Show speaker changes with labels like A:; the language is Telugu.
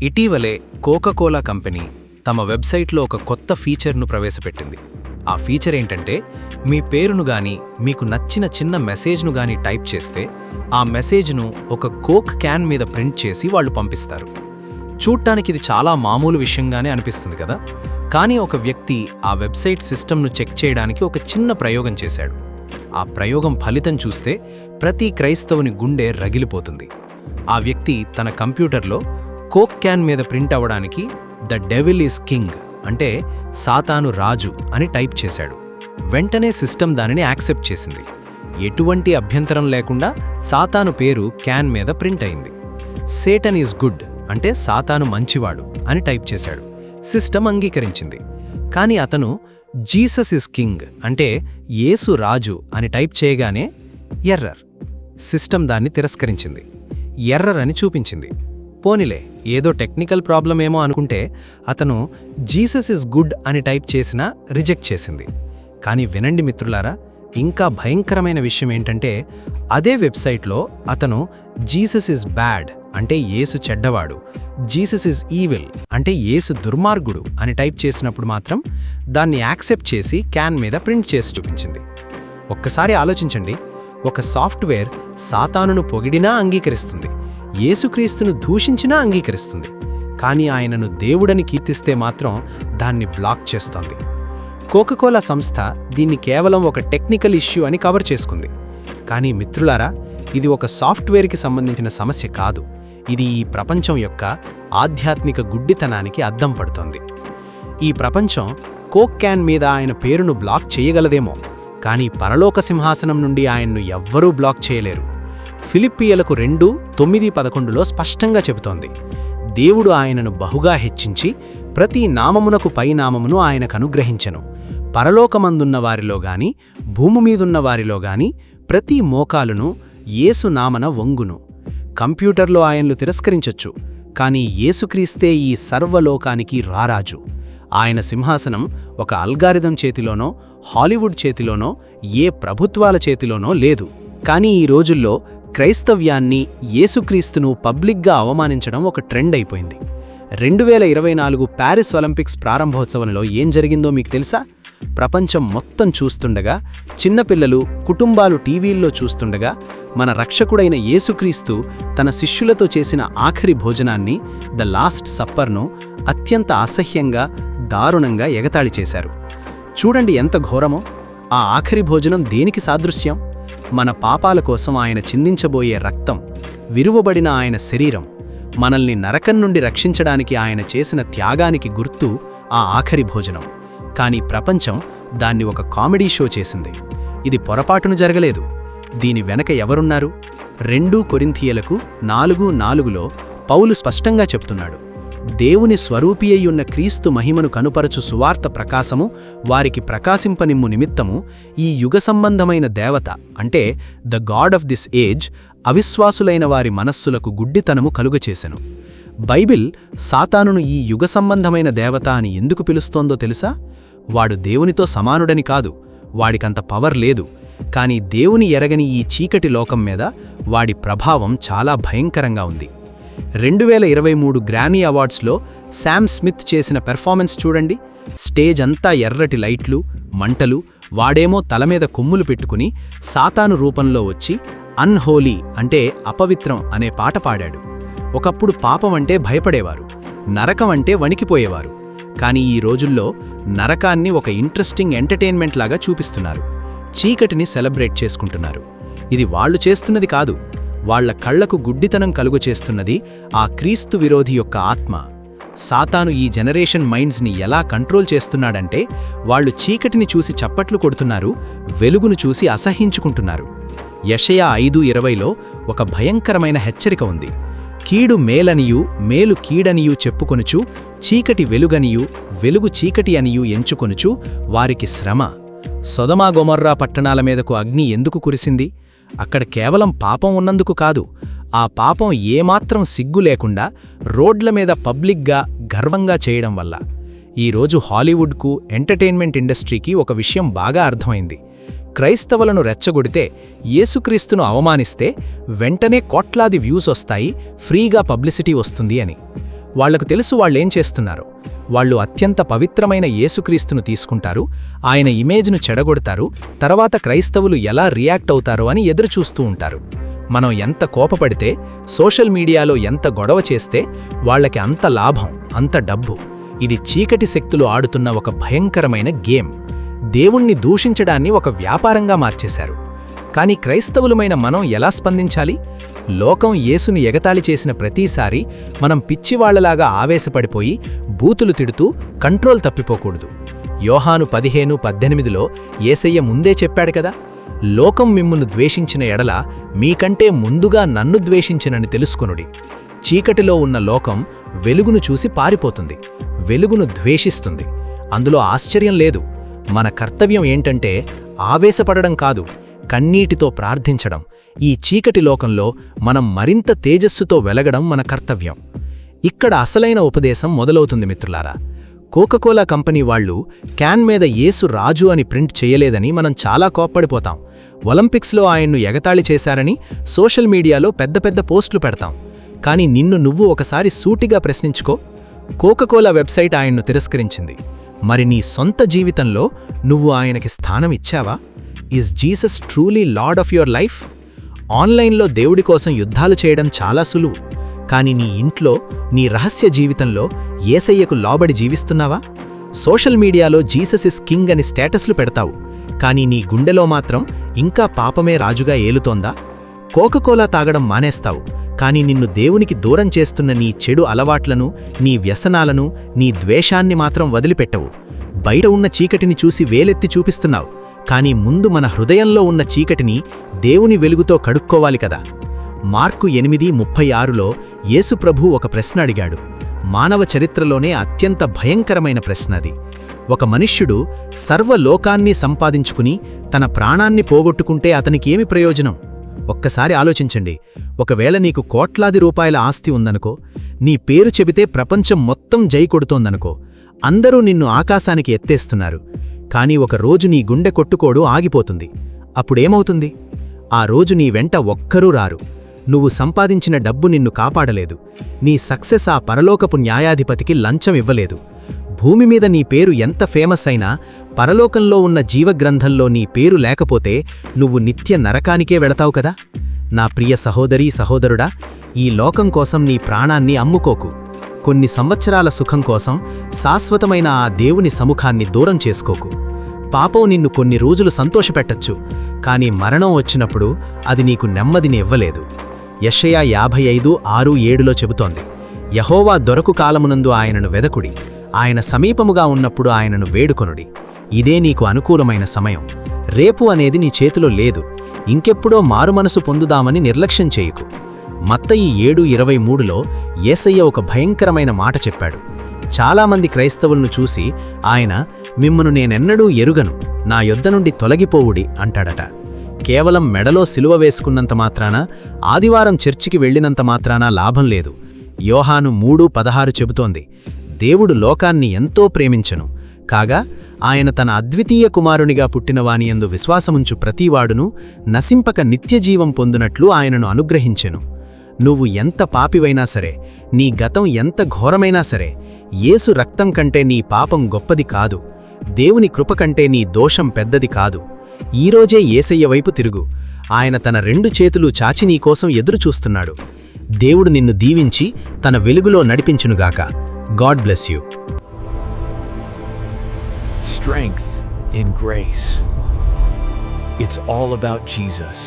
A: ఇటీవలే కోకాకోలా కంపెనీ తమ వెబ్సైట్లో ఒక కొత్త ఫీచర్ను ప్రవేశపెట్టింది. ఆ ఫీచర్ ఏంటంటే, మీ పేరును గాని మీకు నచ్చిన చిన్న మెసేజ్ను గాని టైప్ చేస్తే ఆ మెసేజ్ను ఒక కోక్ క్యాన్ మీద ప్రింట్ చేసి వాళ్ళు పంపిస్తారు. చూడ్డానికి ఇది చాలా మామూలు విషయంగానే అనిపిస్తుంది కదా. కానీ ఒక వ్యక్తి ఆ వెబ్సైట్ సిస్టమ్ను చెక్ చేయడానికి ఒక చిన్న ప్రయోగం చేశాడు. ఆ ప్రయోగం ఫలితం చూస్తే ప్రతి క్రైస్తవుని గుండె రగిలిపోతుంది. ఆ వ్యక్తి తన కంప్యూటర్లో కోక్ క్యాన్ మీద ప్రింట్ అవ్వడానికి ద డెవిల్ ఈజ్ కింగ్ అంటే సాతాను రాజు అని టైప్ చేశాడు. వెంటనే సిస్టమ్ దానిని యాక్సెప్ట్ చేసింది. ఎటువంటి అభ్యంతరం లేకుండా సాతాను పేరు క్యాన్ మీద ప్రింట్ అయింది. సేటన్ ఈజ్ గుడ్ అంటే సాతాను మంచివాడు అని టైప్ చేశాడు. సిస్టమ్ అంగీకరించింది. కానీ అతను జీసస్ ఇస్ కింగ్ అంటే యేసు రాజు అని టైప్ చేయగానే ఎర్రర్. సిస్టమ్ దాన్ని తిరస్కరించింది. ఎర్రర్ అని చూపించింది. పోనిలే, ఏదో టెక్నికల్ ప్రాబ్లం ఏమో అనుకుంటే అతను జీసస్ ఇస్ గుడ్ అని టైప్ చేసినా రిజెక్ట్ చేసింది. కానీ వినండి మిత్రులారా, ఇంకా భయంకరమైన విషయం ఏంటంటే, అదే వెబ్సైట్లో అతను జీసస్ ఇస్ బ్యాడ్ అంటే యేసు చెడ్డవాడు, జీసస్ ఇస్ ఈవిల్ అంటే యేసు దుర్మార్గుడు అని టైప్ చేసినప్పుడు మాత్రం దాన్ని యాక్సెప్ట్ చేసి క్యాన్ మీద ప్రింట్ చేసి చూపించింది. ఒక్కసారి ఆలోచించండి, ఒక సాఫ్ట్వేర్ సాతానును పొగిడినా అంగీకరిస్తుంది, యేసుక్రీస్తును దూషించినా అంగీకరిస్తుంది. కానీ ఆయనను దేవుడని కీర్తిస్తే మాత్రం దాన్ని బ్లాక్ చేస్తోంది. కోకాకోలా సంస్థ దీన్ని కేవలం ఒక టెక్నికల్ ఇష్యూ అని కవర్ చేసుకుంది. కానీ మిత్రులారా, ఇది ఒక సాఫ్ట్వేర్కి సంబంధించిన సమస్య కాదు. ఇది ఈ ప్రపంచం యొక్క ఆధ్యాత్మిక గుడ్డితనానికి అద్దం పడుతోంది. ఈ ప్రపంచం కోక్ క్యాన్ మీద ఆయన పేరును బ్లాక్ చేయగలదేమో, కానీ పరలోక సింహాసనం నుండి ఆయన్ను ఎవ్వరూ బ్లాక్ చేయలేరు. ఫిలిప్పీయులకు 2:9-11లో స్పష్టంగా చెబుతోంది, దేవుడు ఆయనను బహుగా హెచ్చించి ప్రతి నామమునకు పై నామమును ఆయనకు అనుగ్రహించెను. పరలోకమందున్న వారిలో గాని భూమి మీదున్న వారిలో గాని ప్రతి మోకాలును యేసు నామన వంగును. కంప్యూటర్లో ఆయన్ను తిరస్కరించొచ్చు, కానీ యేసుక్రీస్తే ఈ సర్వలోకానికి రారాజు. ఆయన సింహాసనం ఒక అల్గారిథం చేతిలోనో హాలీవుడ్ చేతిలోనో ఏ ప్రభుత్వాల చేతిలోనో లేదు. కానీ ఈ రోజుల్లో క్రైస్తవ్యాన్ని, యేసుక్రీస్తును పబ్లిక్గా అవమానించడం ఒక ట్రెండ్ అయిపోయింది. 2024 ప్యారిస్ ఒలింపిక్స్ ప్రారంభోత్సవంలో ఏం జరిగిందో మీకు తెలుసా? ప్రపంచం మొత్తం చూస్తుండగా, చిన్నపిల్లలు, కుటుంబాలు టీవీల్లో చూస్తుండగా, మన రక్షకుడైన యేసుక్రీస్తు తన శిష్యులతో చేసిన ఆఖరి భోజనాన్ని, ద లాస్ట్ సప్పర్ను అత్యంత అసహ్యంగా, దారుణంగా ఎగతాళి చేశారు. చూడండి ఎంత ఘోరమో! ఆ ఆఖరి భోజనం దేనికి సాదృశ్యం? మన పాపాల కోసం ఆయన చిందించబోయే రక్తం, విరువబడిన ఆయన శరీరం, మనల్ని నరకం నుండి రక్షించడానికి ఆయన చేసిన త్యాగానికి గుర్తు ఆ ఆఖరి భోజనం. కానీ ప్రపంచం దాన్ని ఒక కామెడీ షో చేసింది. ఇది పొరపాటును జరగలేదు. దీని వెనక ఎవరున్నారు? 2 కొరింథీయులకు 4:4లో పౌలు స్పష్టంగా చెప్తున్నాడు, దేవుని స్వరూపియయ్యున్న క్రీస్తు మహిమను కనుపరచు సువార్త ప్రకాశము వారికి ప్రకాశింపనిమ్ము నిమిత్తము ఈ యుగ సంబంధమైన దేవత అంటే the god of this age అవిశ్వాసులైన వారి మనస్సులకు గుడ్డితనము కలుగచేసెను. బైబిల్ సాతానును ఈ యుగ సంబంధమైన దేవత అని ఎందుకు పిలుస్తోందో తెలుసా? వాడు దేవునితో సమానుడని కాదు, వాడికంత పవర్ లేదు. కానీ దేవుని ఎరగని ఈ చీకటి లోకం మీద వాడి ప్రభావం చాలా భయంకరంగా ఉంది. 2023 గ్రామీ అవార్డ్స్లో శామ్ స్మిత్ చేసిన పెర్ఫార్మెన్స్ చూడండి. స్టేజ్ అంతా ఎర్రటి లైట్లు, మంటలు, వాడేమో తలమీద కొమ్ములు పెట్టుకుని సాతాను రూపంలో వచ్చి అన్హోలీ అంటే అపవిత్రం అనే పాట పాడాడు. ఒకప్పుడు పాపం అంటే భయపడేవారు, నరకం అంటే వణికిపోయేవారు. కానీ ఈ రోజుల్లో నరకాన్ని ఒక ఇంట్రెస్టింగ్ ఎంటర్టైన్మెంట్ లాగా చూపిస్తున్నారు. చీకటిని సెలబ్రేట్ చేసుకుంటున్నారు. ఇది వాళ్ళు చేస్తున్నది కాదు, వాళ్ల కళ్లకు గుడ్డితనం కలుగచేస్తున్నది ఆ క్రీస్తు విరోధి యొక్క ఆత్మ. సాతాను ఈ జనరేషన్ మైండ్స్ని ఎలా కంట్రోల్ చేస్తున్నాడంటే, వాళ్ళు చీకటిని చూసి చప్పట్లు కొడుతున్నారు, వెలుగును చూసి అసహ్యించుకుంటున్నారు. యెషయా 5:20లో ఒక భయంకరమైన హెచ్చరిక ఉంది. కీడు మేలనియు మేలు కీడనియు చెప్పుకొనుచు చీకటి వెలుగనియు వెలుగు చీకటి అనియు ఎంచుకొనుచు వారికి శ్రమ. సొదొమ గొమొర్రా పట్టణాల మీదకు అగ్ని ఎందుకు కురిసింది? అక్కడ కేవలం పాపం ఉన్నందుకు కాదు, ఆ పాపం ఏమాత్రం సిగ్గు లేకుండా రోడ్ల మీద పబ్లిక్గా గర్వంగా చేయడం వల్ల. ఈరోజు హాలీవుడ్కు, ఎంటర్టైన్మెంట్ ఇండస్ట్రీకి ఒక విషయం బాగా అర్థమైంది. క్రైస్తవులను రెచ్చగొడితే, యేసుక్రీస్తును అవమానిస్తే వెంటనే కోట్లాది వ్యూస్ వస్తాయి, ఫ్రీగా పబ్లిసిటీ వస్తుంది అని. వాళ్లకు తెలుసు వాళ్ళేం చేస్తున్నారో. వాళ్ళు అత్యంత పవిత్రమైన యేసుక్రీస్తును తీసుకుంటారు, ఆయన ఇమేజ్ను చెడగొడతారు, తర్వాత క్రైస్తవులు ఎలా రియాక్ట్ అవుతారో అని ఎదురుచూస్తూ ఉంటారు. మనం ఎంత కోపపడితే, సోషల్ మీడియాలో ఎంత గొడవ చేస్తే వాళ్లకి అంత లాభం, అంత డబ్బు. ఇది చీకటి శక్తులు ఆడుతున్న ఒక భయంకరమైన గేమ్. దేవుణ్ణి దూషించడాన్ని ఒక వ్యాపారంగా మార్చేశారు. కాని క్రైస్తవులమైన మనం ఎలా స్పందించాలి? లోకం యేసును ఎగతాళి చేసిన ప్రతిసారి మనం పిచ్చివాళ్లలాగా ఆవేశపడిపోయి బూతులు తిడుతూ కంట్రోల్ తప్పిపోకూడదు. యోహాను 15:18లో యేసయ్య ముందే చెప్పాడు కదా, లోకం మిమ్మును ద్వేషించిన ఎడల మీకంటే ముందుగా నన్ను ద్వేషించినని తెలుసుకొనుడి. చీకటిలో ఉన్న లోకం వెలుగును చూసి పారిపోతుంది, వెలుగును ద్వేషిస్తుంది. అందులో ఆశ్చర్యం లేదు. మన కర్తవ్యం ఏంటంటే ఆవేశపడడం కాదు, కన్నీటితో ప్రార్థించడం. ఈ చీకటి లోకంలో మనం మరింత తేజస్సుతో వెలగడం మన కర్తవ్యం. ఇక్కడ అసలైన ఉపదేశం మొదలవుతుంది మిత్రులారా. కోకాకోలా కంపెనీ వాళ్ళు క్యాన్ మీద యేసు రాజు అని ప్రింట్ చేయలేదని మనం చాలా కోప్పడిపోతాం. ఒలింపిక్స్లో ఆయన్ను ఎగతాళి చేశారని సోషల్ మీడియాలో పెద్ద పెద్ద పోస్టులు పెడతాం. కానీ నిన్ను నువ్వు ఒకసారి సూటిగా ప్రశ్నించుకో. కోకాకోలా వెబ్సైట్ ఆయన్ను తిరస్కరించింది. మరి నీ సొంత జీవితంలో నువ్వు ఆయనకి స్థానం ఇచ్చావా? Is Jesus truly lord of your life? ఆన్లైన్లో దేవుడి కోసం యుద్ధాలు చేయడం చాలా సులువు. కానీ నీ ఇంట్లో, నీ రహస్య జీవితంలో యేసయ్యకు లోబడి జీవిస్తున్నావా? సోషల్ మీడియాలో జీసస్ ఇస్ కింగ్ అని స్టేటస్లు పెడతావు, కానీ నీ గుండెలో మాత్రం ఇంకా పాపమే రాజుగా ఏలుతోందా? కోకాకోలా తాగడం మానేస్తావు, కానీ నిన్ను దేవునికి దూరం చేస్తున్న నీ చెడు అలవాట్లను, నీ వ్యసనాలను, నీ ద్వేషాన్ని మాత్రం వదిలిపెట్టవు. బయట ఉన్న చీకటిని చూసి వేలెత్తి చూపిస్తున్నావు, కానీ ముందు మన హృదయంలో ఉన్న చీకటిని దేవుని వెలుగుతో కడుక్కోవాలి కదా. మార్కు 8:36లో యేసు ప్రభు ఒక ప్రశ్న అడిగాడు. మానవ చరిత్రలోనే అత్యంత భయంకరమైన ప్రశ్న అది. ఒక మనుష్యుడు సర్వలోకాన్ని సంపాదించుకుని తన ప్రాణాన్ని పోగొట్టుకుంటే అతనికేమి ప్రయోజనం? ఒక్కసారి ఆలోచించండి. ఒకవేళ నీకు కోట్లాది రూపాయల ఆస్తి ఉందనుకో, నీ పేరు చెబితే ప్రపంచం మొత్తం జై కొడుతోందనుకో, అందరూ నిన్ను ఆకాశానికి ఎత్తేస్తున్నారు. కానీ ఒక రోజు నీ గుండె కొట్టుకోడు ఆగిపోతుంది. అప్పుడేమవుతుంది? ఆ రోజు నీ వెంట ఒక్కరూ రారు. నువ్వు సంపాదించిన డబ్బు నిన్ను కాపాడలేదు. నీ సక్సెస్ ఆ పరలోకపు న్యాయాధిపతికి లంచం ఇవ్వలేదు. భూమి మీద నీ పేరు ఎంత ఫేమస్ అయినా పరలోకంలో ఉన్న జీవగ్రంథంలో నీ పేరు లేకపోతే నువ్వు నిత్య నరకానికే వెళతావు కదా. నా ప్రియ సహోదరీ సహోదరుడా, ఈ లోకం కోసం నీ ప్రాణాన్ని అమ్ముకోకు. కొన్ని సంవత్సరాల సుఖం కోసం శాశ్వతమైన ఆ దేవుని సముఖాన్ని దూరం చేసుకోకు. పాపం నిన్ను కొన్ని రోజులు సంతోషపెట్టచ్చు, కానీ మరణం వచ్చినప్పుడు అది నీకు నెమ్మదిని ఇవ్వలేదు. యెషయా 55:6-7లో చెబుతోంది, యెహోవా దొరకు కాలమునందు ఆయనను వెదకుడి, ఆయన సమీపముగా ఉన్నప్పుడు ఆయనను వేడుకొనుడి. ఇదే నీకు అనుకూలమైన సమయం. రేపు అనేది నీ చేతిలో లేదు. ఇంకెప్పుడో మారుమనసు పొందుదామని నిర్లక్ష్యం చేయకు. మత్తయి 7:23లో యేసయ్య ఒక భయంకరమైన మాట చెప్పాడు. చాలామంది క్రైస్తవులను చూసి ఆయన, మిమ్మును నేనెన్నడూ ఎరుగను, నా యొద్ద నుండి తొలగిపోవుడి అంటాడట. కేవలం మెడలో సిలువ వేసుకున్నంత మాత్రాన, ఆదివారం చర్చికి వెళ్ళినంత మాత్రాన లాభం లేదు. యోహాను 3:16 చెబుతోంది, దేవుడు లోకాన్ని ఎంతో ప్రేమించెను, కాగా ఆయన తన అద్వితీయ కుమారునిగా పుట్టినవానియందు విశ్వాసముంచు ప్రతివాడును నశింపక నిత్యజీవం పొందునట్లు ఆయనను అనుగ్రహించెను. నువ్వు ఎంత పాపివైనా సరే, నీ గతం ఎంత ఘోరమైనా సరే, యేసు రక్తం కంటే నీ పాపం గొప్పది కాదు. దేవుని కృప కంటే నీ దోషం పెద్దది కాదు. ఈరోజే యేసయ్య వైపు తిరుగు. ఆయన తన 2 చేతులు చాచి నీకోసం ఎదురుచూస్తున్నాడు. దేవుడు నిన్ను దీవించి తన వెలుగులో నడిపించునుగాక. God bless you.
B: Strength in grace. It's all about Jesus.